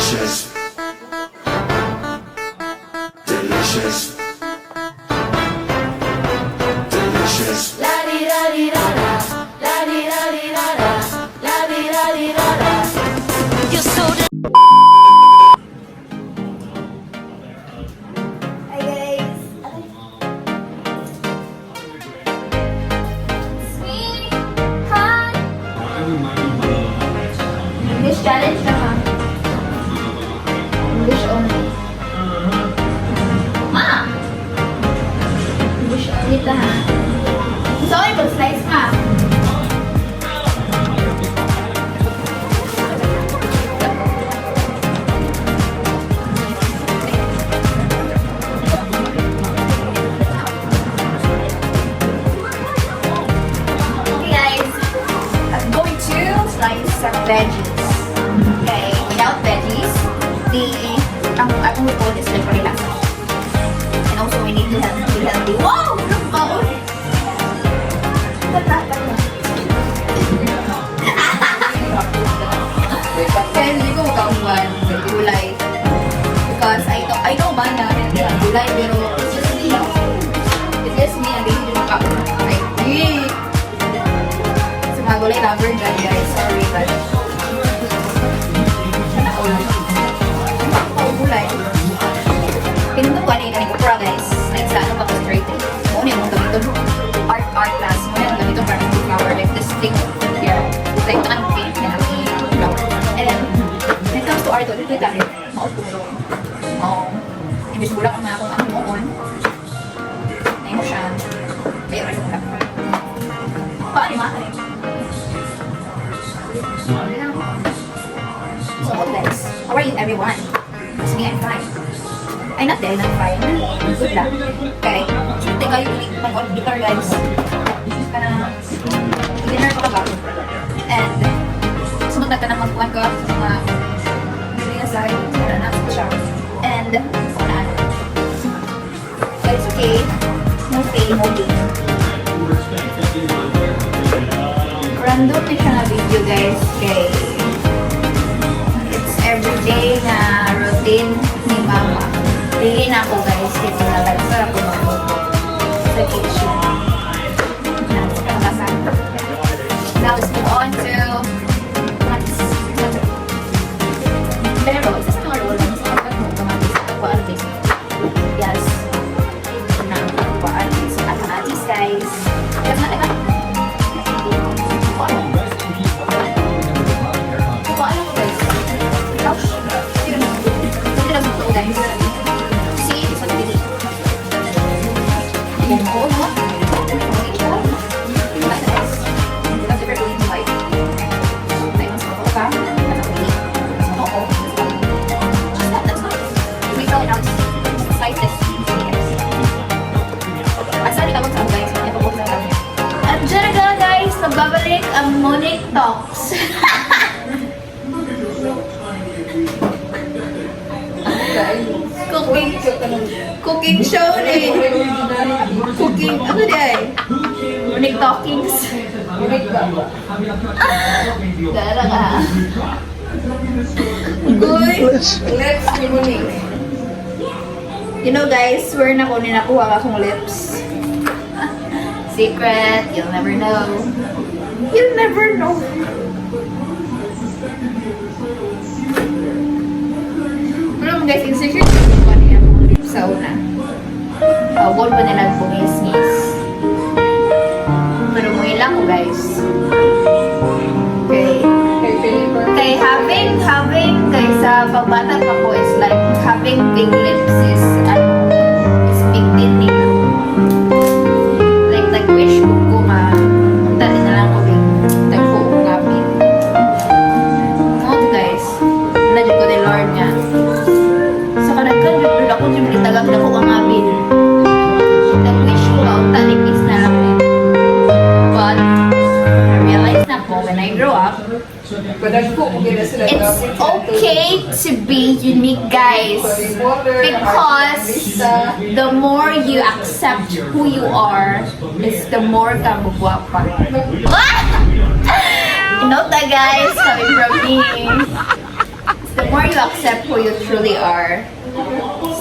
delicious, delicious, delicious. La di da di da da, la di da di da da, la di da di da da. You're so Hi guys. Sweet hot. English challenge na ha. English only. Ma! English only ta ha. Sorry, mag-slice ka. Okay guys, I'm going to slice some veggies. Okay, without veggies, ang food is like relax. And also we need to be healthy. Wow! Oh! Kaya hindi ko magkakuhan ng gulay. Because I know ba na hindi ang gulay, pero it's just me. It's just me na hindi magkakuhan. Sa mga gulay lover dyan guys, sorry but gulay. Pinunod ko ano yung kupra guys. Like sa ano pa ko straight eh. Muna yung mga gamito. Art class. Muna yung gamito para ng flower. Like this thing here. Like ito ang paint na ang flower. And then, when it comes to art, ito yung dami. Maot ko mo. Oo. Imbis bulak ang mga kung ano mo on. Ngayon mo siya. Kaya rin mo lang. Paano yung mga So guys, how are you everyone? It's me, I'm fine. Ay, not dead, I'm fine. Good lang. Okay. Hindi kayo mag-on-dinner guys. Dinner ko ba? And, sumunod ka na mag-kuhan ko sa mga hindi aside. Para na siya. And, wala na. But it's okay. No pain, no gain. Random na siya na video guys. Okay. It's everyday na routine ni mama. Tingin ako guys, kasi nalagsarap ko magluto sa kitchen. Now let's move on to pero isa sa mga roll sa kamatis kuwaan guys. Yes. Na kuwaan sa kamatis guys. Yes na diba? Kuwaan guys. Ouch. Hindi na gusto guys. Babalik ang Monique Talks. Cooking show rin. Cooking, ano din? Monique Talkings. Gara ka. Uy, lips ni Monique. You know guys, where na ko ninakuha akong lips. Secret, you'll never know. You'll never know. Pero guys, in secret, ko niya akong lips sa una. Wall pa nila bungis-ngis. Pero mo ilang ko guys. Okay. Kay having kay sa pagbata pa ko is like having big lips is big deal nila. Like wish ko dali na lang ko tagpo ko ngapin. Guys, nandiyo ko ni Lord nga. Sa kanagkan, yun ako yung litagag na ko ang ngapin. Nag-wish ko talikis na lang din. But, I realized na po when I grow up, it's okay to be unique, guys. Because the more you accept who you are, is the more ka magwapa. You know that, guys, coming from me. It's the more you accept who you truly are,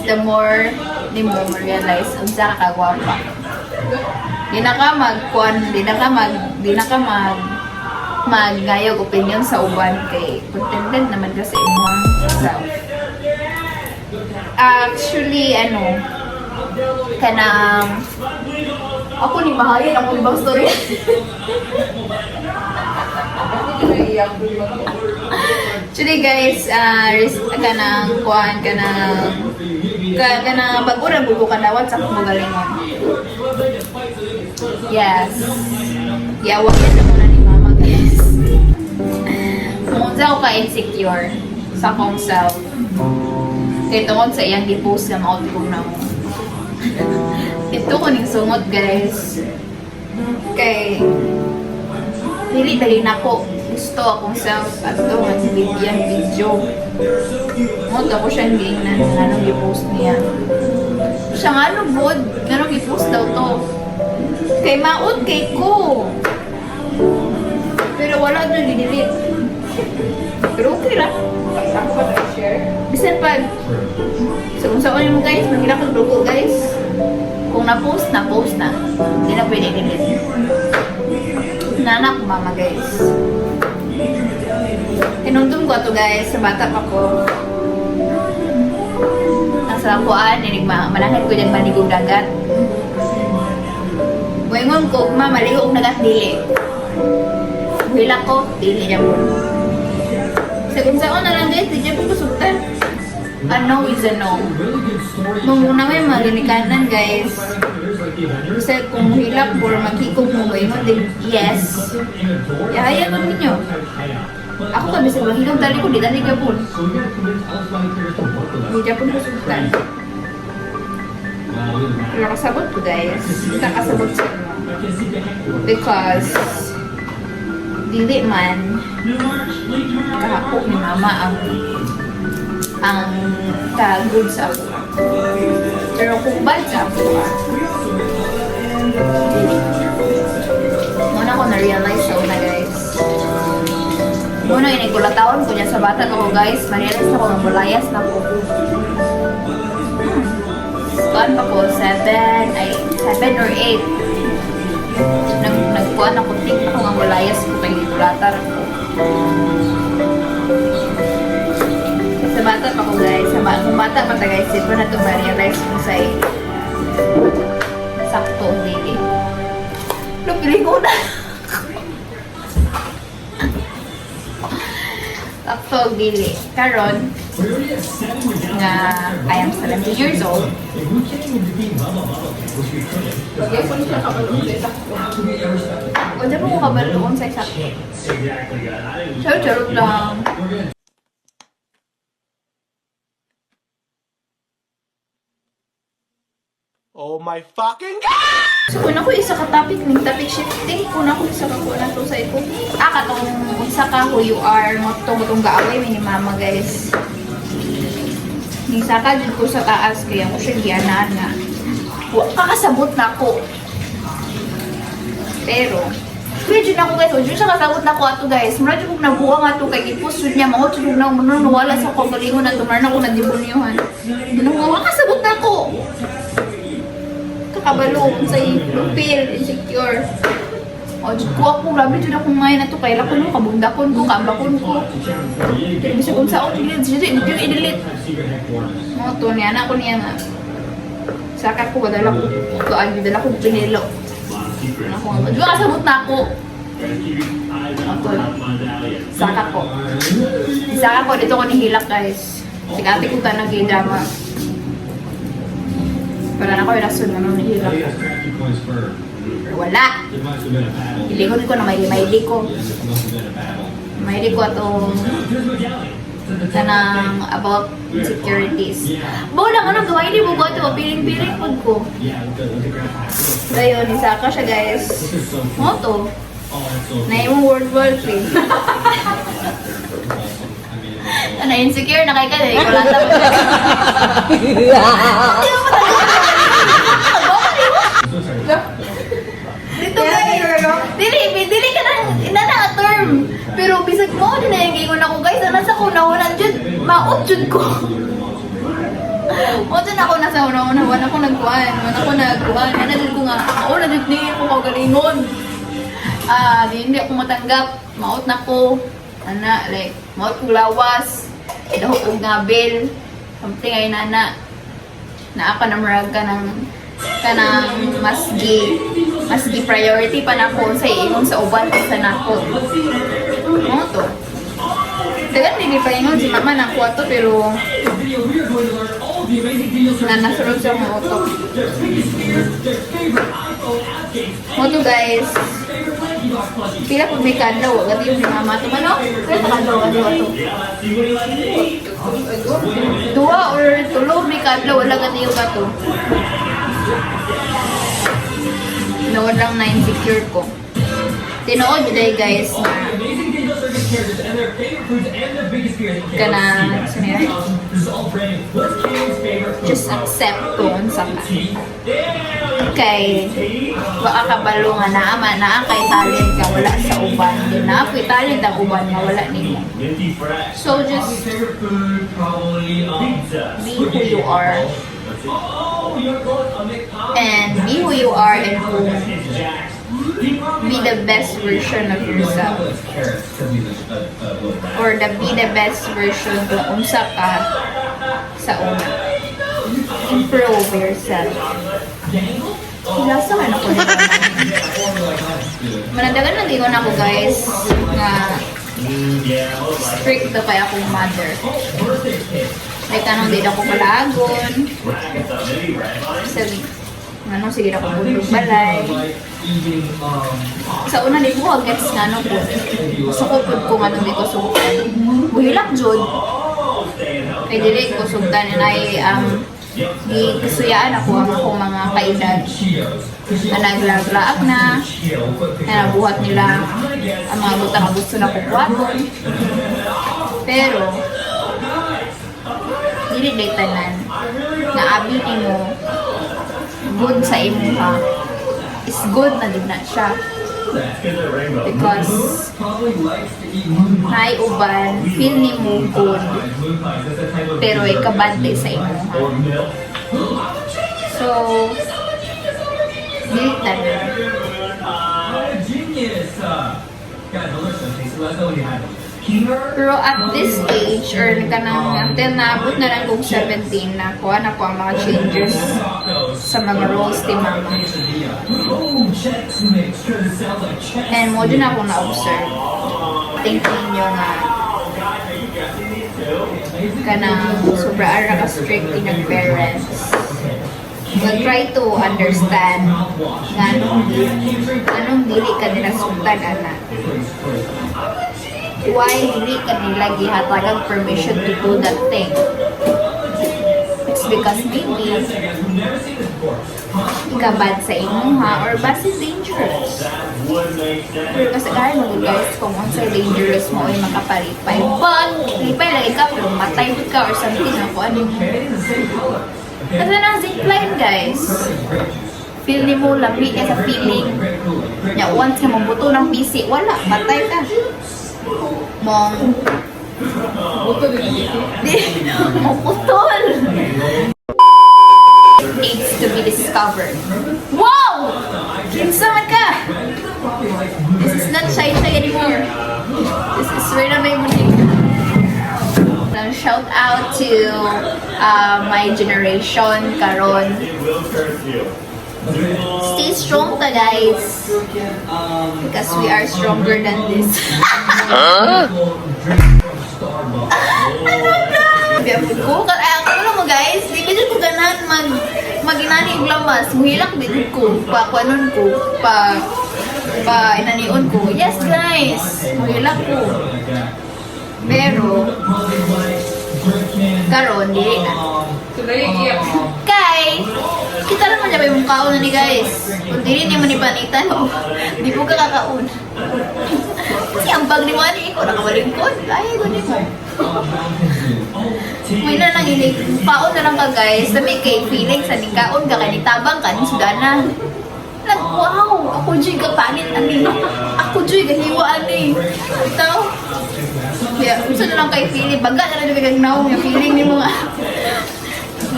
the more ni mo realize unsa ka kagwapa. Di na ka maggayog opinion sa uban kay contented naman ka sa imong self. Actually, kanang ako ni mahalin ako ibang story. Actually guys, kanang bago na buko kanawat sa akong galingon. Yes. Yawa na muna ni mama guys. Kung ako ka-insecure sa akong self, kaya tungkol sa iyang i-post na maot ko na mo. Ito ko ning sungot guys. Kay dili na ko gusto akong self at ito ang video. Mot ako siyang gingnan na anong i-post niya. Siya nga bod, anong i-post daw to. Kay maot kay ko. Pero wala doon i-delete. Pero okay lang. Bisan pag so kung saan mo guys, maghila kong logo guys. Kung na-post na. Hindi na pwede i-delete. Nanak mama guys. Tinundong ko ito guys, sa bata pa ko. Nasa lakuan, manakit ko dyan maligong dagat. Buengon ko, maligong dagat dili. Buhila ko, dili niya po. Sa kung saan na lang guys, di dyan po kusuktan. A no is a no. Muna may mga ginikanan guys. Kasi kung hilak or maghikog mo kayo, then yes. Yaya ko ninyo. Ako ka bisa maghikog tali ko, di tali ka po. Di dyan po kusuktan. Pero kasabot ko guys. Hindi kasabot sa inyo. Because dili man kahapok ni mama ang ka-good sa ako. Pero kung bad sa ako, muna ko na-realize sa una guys. Muna inigulatawan ko niya sa bata ko guys. Ma-realize na ko ng bulayas na ko. Kuan pa ko, 7 or 8. Nagkuhan ako, think na ko ng bulayas ko kay gulatar ko. Sa bata pa ko guys, kung bata pa ta guys, ito na ito ma-realize ko sa sakto ang dili. Lupiling ko na. Sakto ang dili. Karon, nga I am 17 years old. Lagyan ko siya kabaloon sa sakto. Kung dyan po ko kabaloon sa sakto. Charot lang. Oh my fucking God! So, kung ako isa ka topic shifting, kung ako isa ka kung nato sa ito. Katong isa ka who you are, motong gaaway, ni mama guys. Nisa ka dyan ko sa taas, kaya ko siya giyanaan nga. Kakasabot na ako. Pero, kaya dyan ako guys, dyan siya kasabot na ako ato guys. Mura dyan kong nabuha nga ito, kay ipusod niya, mga dyan na nawala sa kagalingon na tumar na ko na dibunyohan. Kakasabot na ako. Kabalong sa feel insecure. O, dyan ko ako, grabe dyan ako ngayon na ito. Kaya ko nung kabundakon ko, kabakon ko. Bisa kung saan, dyan yung i-delete. O, ito, niyan ako niya nga. Saka ko, dala ko pinilo. Dyan kasabot na ako. O, ito. Saka ko, dito ko nihilak guys. Sigati ko ka nag-drama. Para na ko yung rason na nung nahirap ko. Wala. Ilingon ko na may ko. May ko atong kanang about insecurities. Bolang ano gawa, hindi mo ba ito? Piling-piling po ko. Dayon, isa ka siya guys. Moto. Na yung world eh. Ano, insecure na kayo ka na. Ikaw lang tapos. Dito guys, dili ka na, ina na term. Pero bisag mo, din na yung gingon ako guys, nasa ko nawalan dyan. Maot jud ko. O dyan ako nasa una-una, wala ako nagkuhan. Ano din ko nga, na din ko kagalingon. Hindi ako matanggap. Maot na ko. Like, maot ko lawas. Daho kong ngabel. Something ay naapa na marag ka ng mas gi priority pa na ko sa imong sa uban sa nako. Ano to? Dagan hindi pa ingon si mama ng kwarto pero nasunod sa mga auto. Moto guys. Kaya pag may kadlaw, agad yung mama ito. Ano? Kaya kadlaw ito. Dua or tulo may kadlaw, wala agad yung gato. Nawad lang na insecure ko. Tinood dahil guys na kana just accept kung sa ka kay baka kabalo nga naa kay talent ka wala sa uban din na kay talent ang uban nga wala nila, so just be who you are and be the best version of yourself or be the best version kung unsa ka sa una. Improve yourself. Lasa man ako nito. Manandagan lang ingon ako guys nga strict na kaya akong mother. Like anong din ako palagon. Ano, sige na ko bundog balay. Sa una din ko, gets nga ano po. Sukupod ko nga nung di ko sukupan. Buhilak jud. Kaya dili ko sugdan na ay gisuyaan ako ang akong mga kaedad. Na naglaglaak na nabuhat nila ang mga butang na gusto na kukuhaton. Pero, dili day tanan na abili mo good sa imo ha is good na din na siya because naay uban feel ni mo good pero ikabante sa imo ha, so dili tanan. Pero at this age, or kanang until naabot na lang kong 17, nakuha na ko ang mga changes sa mga roles ni mama. And mo din ako na-observe. Thinking nyo nga kanang sobra ara ka strict in your parents. But try to understand nga anong dili ka nila sultan, anak. Why dili ka nila gihatagang permission to do that thing? It's because maybe ikabad sa imo ha, or basi dangerous. Pero kasi kaya mo guys, kung unsay dangerous mo ay makapalipay. But, lipay lagi ka, pero matay ka or something ako, ano mo. Kasi na zipline guys. Feel ni mo, labi ka sa feeling. Ya, once ka mabuto ng PC, wala, matay ka. Mong putol. Needs to be discovered. Wow! Kinsa man ka? This is not shy anymore. This is where na may muling. Shout out to my generation karon. Stay strong ka guys, because we are stronger than this. Ako mo guys, di ba dyan ko ganan maginani yung lamas, muhilak din ko, pakuanon ko, inanion ko. Yes guys, muhilak ko. Pero karon dili na. Kay kita naman niya ba yung kaon na ni guys. Kung dili niya manipanitan o di po ka kakaon. Kasi ang bag ni Wani ko nakabalingkod. Ay, guni mo. May na nang ilig. Paon na lang ka guys. Sa may cake feeling sa nikaon ka kanitabang ka ni Sudana. Wow! Ako dyan kapalit ani. Ako dyan kahiwaan eh. Ito. Yeah, gusto na lang kay feeling. Baga na lang yung naong yung feeling ni mga...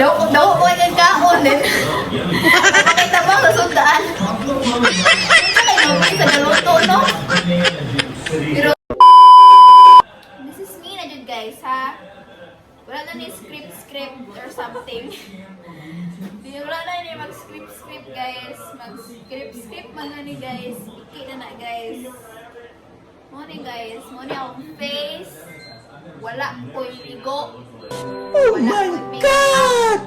Daw ko yung kaon din. Pakita ba sa sundaan? Ito kayo naman sa galuto, no? Pero... This is me na dyan, guys, ha? Wala na ni script or something. Wala na ni mag-script, guys. Mag-script man na ni, guys. Iki na, guys. Morning, guys. Morning akong face. Wala ko yung ligo. Oh my God!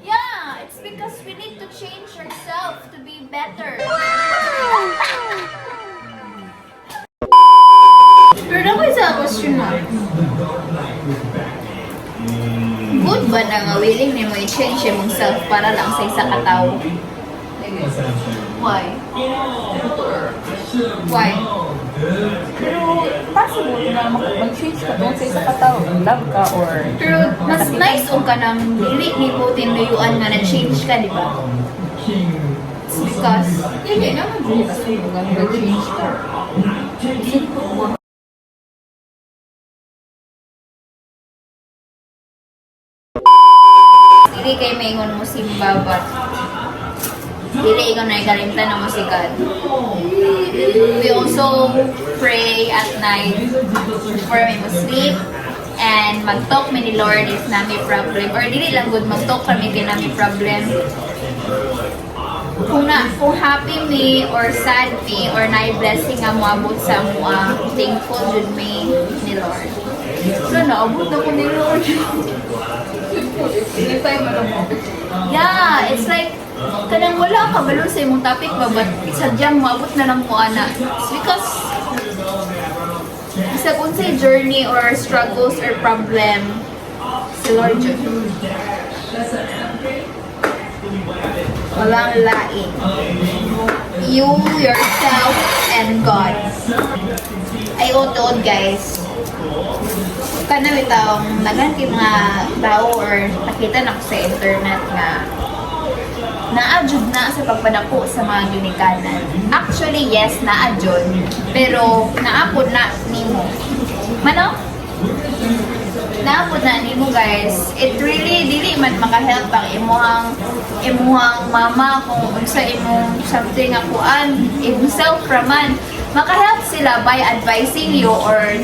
Yeah, it's because we need to change ourselves to be better. Pero na ko isa question na. Good ba na nga willing ni mo i-change yung self para lang sa isa katao? Why? Why? Pero possible na mag-change ka doon sa isa katao. Love ka or... Pero mas nice o ka nang dili ni mo tinuyuan nga na-change ka, di ba? It's because, Hindi naman din kasi mag-change ka. dili kay maingon mo simba, but dili ikaw na ikalimtan na mo si God. We also pray at night before we sleep and mag-talk mi ni Lord if na may problem or dili lang good mag-talk kami kay na may problem. Kung happy me or sad me or na blessing nga moabot sa mua, thankful jud me ni Lord. So, naabot na ko ni Lord. Anytime alam mo. Yeah, it's like kanang wala ka balon sa imong topic ba, but sadyang maabot na lang mo ana. It's because isa kung say journey or struggles or problem si Lord jud. Walang lain. You, yourself, and God. Ay, otod guys. Kana bitawang naganti mga tao or nakita na ko sa internet nga naadjud na sa pagpanako sa mga ginikanan. Actually, yes, naadjud. Pero naapod na nimo. Mano? Naapod na nimo guys. It really dili man makahelp ang imuhang mama kung unsa imong something nga kuan, imong self raman. Makahelp sila by advising you or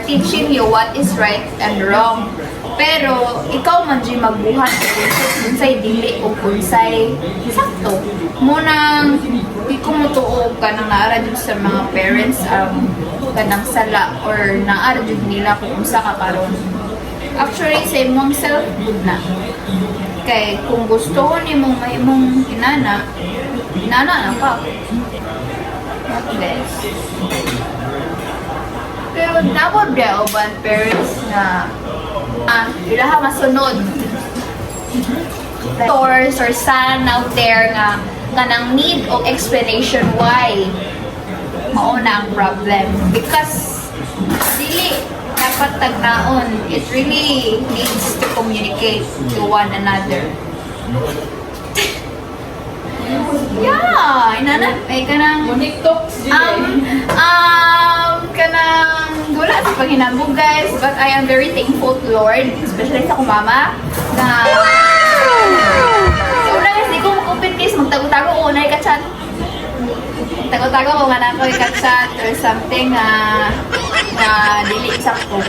teaching you what is right and wrong. Pero ikaw man di magbuhat kung unsay dili o unsay sakto. Munang di ko motuog ka nang naara jud sa mga parents ang kanang sala or naara jud nila kung unsa ka karon. Actually sa imong self good na. Kay kung gusto nimong mahimong inana na ka. Yes. Pero napod ba uban parents na ilaha masunod mentors or son out there nga kanang need o explanation why mauna ang problem because dili dapat tagnaon, it really needs to communicate to one another. Yeah, inana ay kanang TikToks, kanang gula sa paghinambog guys, but I am very thankful to Lord, especially sa akong mama na una guys, di ko makupit guys, magtago-tago ko na i-chat tago-tago ko nga na ako i-chat or something na dili sakto.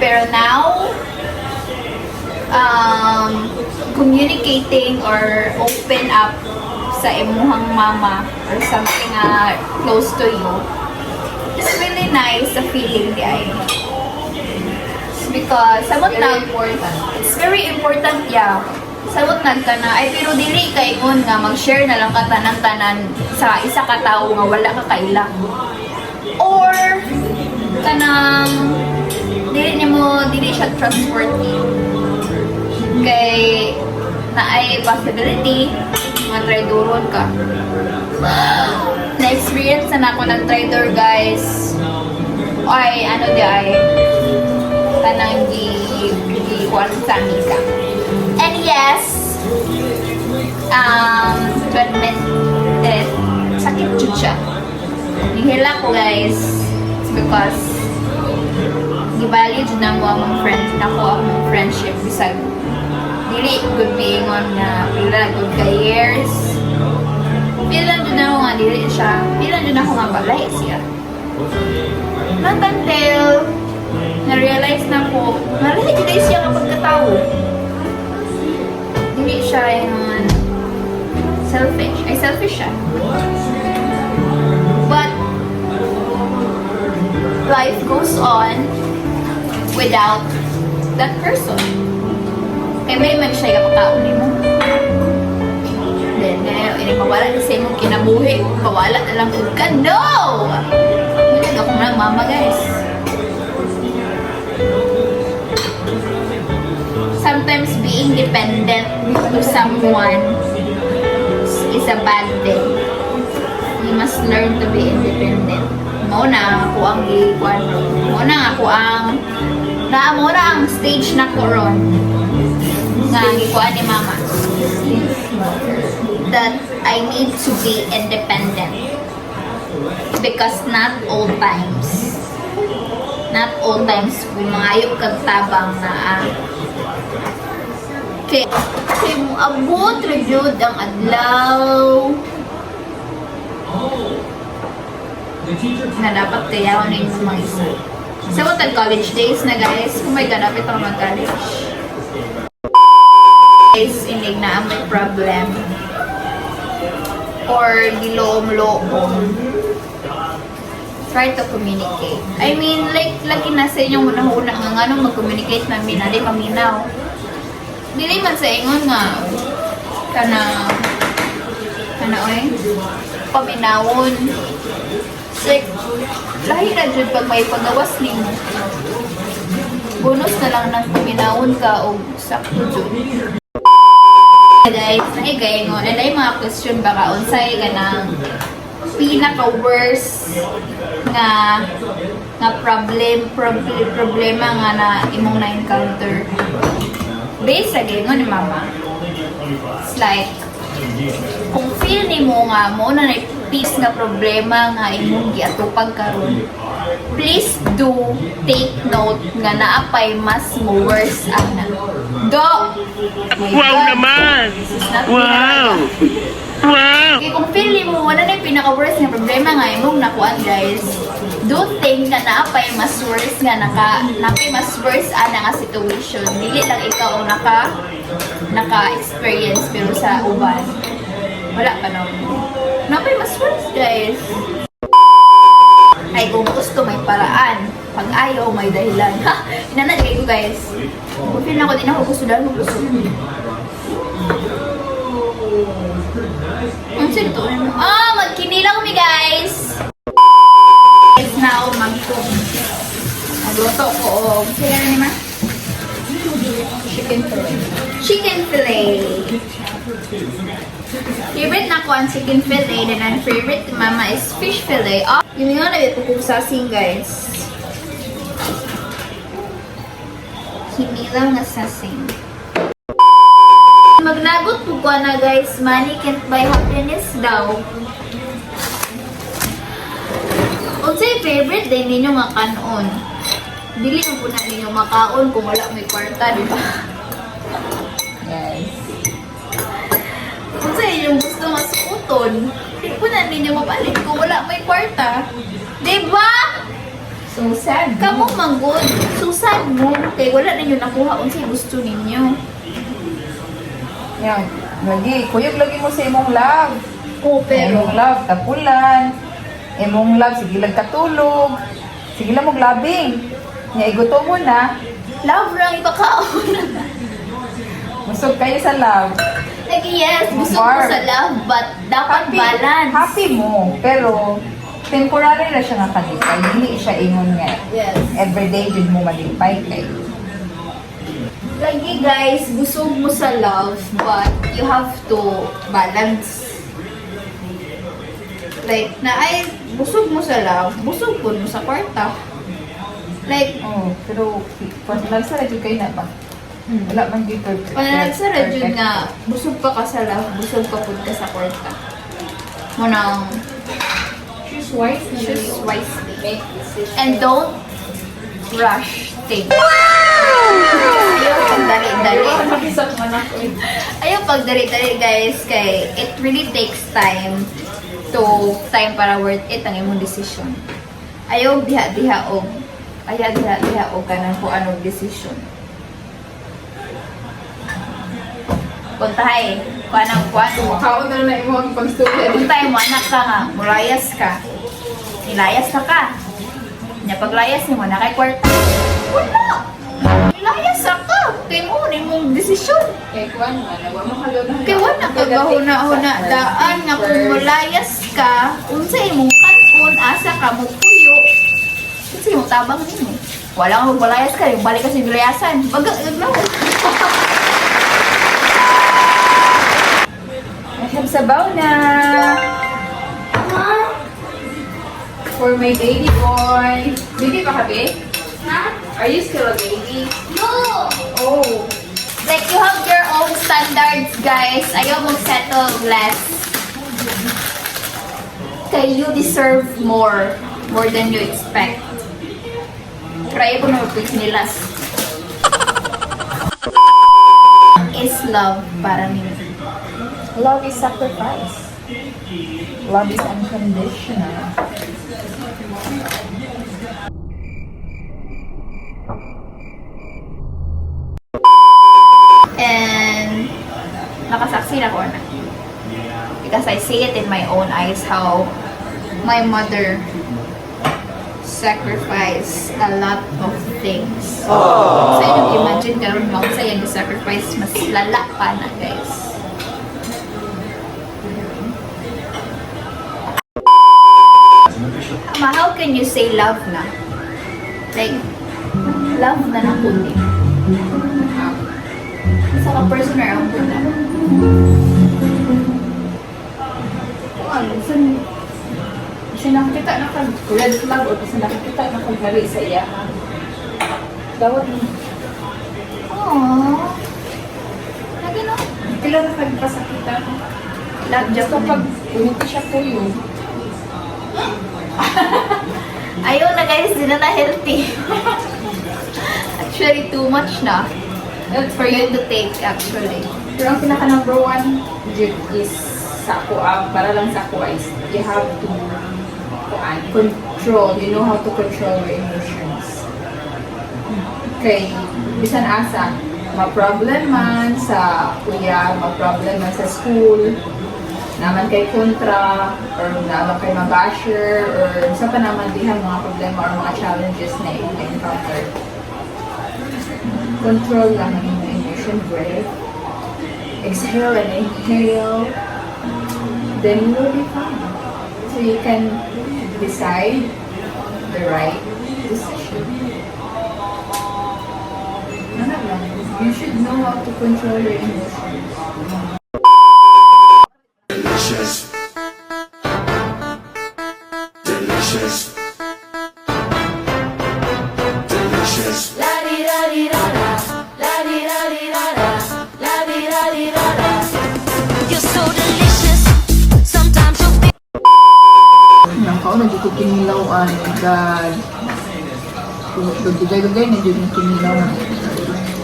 Pero now communicating or open up sa imuhang mama or something close to you is really nice sa feeling di ay. Because samot na it's very important, yeah. Samot nagtana ay pero dili kay ingon nga mag-share na lang ka tanan-tanan sa isa ka tawo nga wala ka kaila. Or kanang dili siya trustworthy. Kay naay possibility mga traidoron ka. Na-experience na ako ng traidor guys. Ay, ano di ay kanang di kuwan sa misa. And yes, to admit it, sakit jud siya. Nihila ko guys. It's because givalid na mo ang friends na ko ang friendship bisag dili good being on na pila good ka years. Pila dun ako nga dili siya. Pila dun ako nga balay siya. Not until na-realize na ko, malay dili siya nga pagkatao. Dili siya yung selfish. Ay, selfish siya. But, life goes on without that person. Kaya may man siya yung makauni mo. Then, ini pawala na sa imong kinabuhi. Pawala na lang ka. No! Hindi ako na mama, guys. Sometimes being dependent to someone is a bad thing. You must learn to be independent. Muna ako ang ikuan. Muna ako ang muna ang stage na ko ron. Nga ikuan ni mama. That I need to be independent. Because not all times kumayop kag tabang na kay mo abot reviewed ang adlaw na dapat kayawan na yung mga isa. Sa so, college days na guys, kung may ganapit ako mag-college. Guys, inig na ang may problem. Or giloom-loom. Try to communicate. I mean, like, lagi na sa inyong unang-una nga nga nung mag-communicate namin, hindi paminaw. Dili man sa ingon nga, oy, paminawon. Like, lahi na dyan pag may pagawas nimo. Bonus na lang ng paminawon ka o sakto dyan. Guys, naigaingon, and ay mga question baka unsay ka ng pinaka-worst nga problema nga na imong na-encounter. Based sa gingon ni mama, it's like, kung feel ni mo nga mo na peace nga problema nga imong giatupag karon, please do take note nga naapay mas worse ana. Do! My Wow God. naman! This is not Wow! Wow! kaya kung feel ni mo, wala na yung pinaka-worst nga problema nga imong nakuan guys, do think nga naapay mas worse nga naapay mas worse ana nga situation. Dili lang ikaw ang naka-experience pero sa uban. Wala pa no. Naapay mas worse guys. Ay kung gusto may paraan. Pag ayaw may dahilan. Ha! Inanagay ko guys. Kung feel na ko din ako gusto dahil gusto. Ang sino to? Magkinilaw mi guys! Guys, now mag-cook. Magluto ko o... Kaya na naman? Chicken fillet. Chicken fillet! Favorite na ko ang chicken fillet, then ang favorite ni mama is fish fillet. Oh, yung nga na ito sasing guys. Kinilaw na sasing. Maglagot po ko na guys, money can't buy happiness daw. Unsay favorite din ninyo nga kanon? Dili mo po na ninyo makaon kung wala may kwarta, di ba? Yes. Unsay inyong gusto masuoton? Dili po na ninyo mapalit kung wala may kwarta. Di ba? So sad. Kamu manggod, susad mo, kay wala ninyo nakuha unsay gusto ninyo. Yan. Lagi, kuyog lagi mo sa imong love. Oh, pero Imong love, tapulan. Imong love, sige lang katulog. Sige lang mong labing. Nga iguto mo na. love lang ipakaon. Busog kayo sa love. Like yes, gusto ko sa love, but dapat balance. Happy mo. Pero, temporary na siya nga kalipay. Hindi siya ingon nga. Yes. Everyday din mo malipay kay. Lagi guys, busog mo sa love, but you have to balance. Like, busog mo sa love, busog po mo sa kwarta. Like, Oh, pero nagsa radyo kayo na ba? Wala man dito. panalagsara dyan nga, busog pa ka sa love, busog ka po ka sa kwarta. Munang, Choose wisely. Choose wisely. Make decisions. And don't rush things. Ayaw pagdali-dali. Makisap man ako eh. Ayaw pagdali-dali guys, kay it really takes time para worth it ang imong decision. Ayaw diha-diha og ka ng kung anong decision. Puntahay, kung anong Makaon na na imo ang pag-student. puntahay mo, anak ka nga, mulayas ka. Nilayas na ka. Nya paglayas mo, na kay kwarta. Wala! Nilayas na ka. Kaya mo, mong desisyon. Eh, kuwan man. Nawa mo kalunod. Kaya wala ka gahuna-huna daan nga kung mulayas ka, unsa imong kanon, asa ka mo puyo. Unsa imong tabang nimo. Wala nga mulayas ka, yung balik ka sa nilayasan. Bagaglaw. I have sabaw na. For my baby boy. Baby pa ka, be? Are you still a baby? No! Oh. Like, you have your own standards, guys. Ayaw mong settle less. Kaya you deserve more. More than you expect. Try ko na mag-quiz nilas. Is love para niyo. Love is sacrifice. Love is unconditional. And nakasaksi na ko na. Because I see it in my own eyes how my mother sacrificed a lot of things. Sa inyo, imagine karon mo sa yung sacrifice mas lala pa na, guys. Ma, how can you say love na? Like, love na ng kundi. Sa ka-personal ang punta. Ano, kasi nakakita na kag red flag o kasi nakakita na kag hari sa iya. Dawat mo. Aww. Lagi no? Kailan na kag pasakita. Love Just Japan. kapag umiti siya po yun. Ayaw na guys, di na healthy. Actually, too much na. That's for you to take actually. Pero ang pinaka number one is sa ako, para lang sa ako is you have to control, you know how to control your emotions. Okay, bisan asa, ma-problem man sa kuya, ma-problem man sa school, naman kay kontra, or naman kay mabasher, or sa pa naman dihan mga problema or mga challenges na i-encounter. Control lang ang inyong emotion, breath. Exhale and inhale. Then you will be fine. So you can decide the right decision. Ano lang, you should know how to control your emotions. Delicious. Delicious. Delicious. You're so delicious. Sometimes you'll feel Nakaw na dito ko kinilawan. God. Dugay-dugay na dito kinilawan.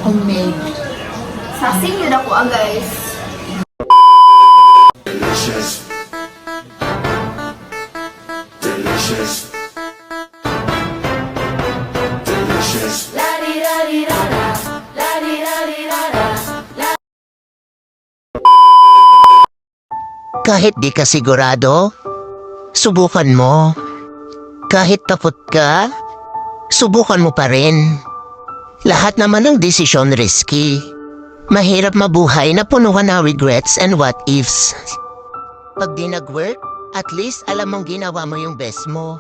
Homemade. Sasing yun ako guys. Delicious. Delicious. Delicious. Kahit di ka sigurado, subukan mo. Kahit takot ka, subukan mo pa rin. Lahat naman ng desisyon risky. Mahirap mabuhay na punuan ng regrets and what ifs. Pag di nag-work, at least alam mong ginawa mo yung best mo.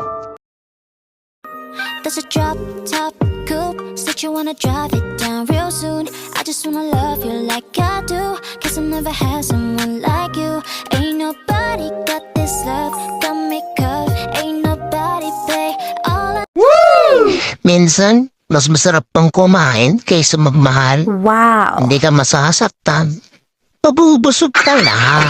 there's a drop top coupe. Said you wanna drive it down real soon. I just wanna love you like I do. Cause I never had someone like you. Ain't nobody got this love. Got me cuffed. Ain't nobody pay all I Minsan, mas masarap pang kumain kaysa magmahal. Wow. Hindi ka masasaktan. Pabubusog ka lang.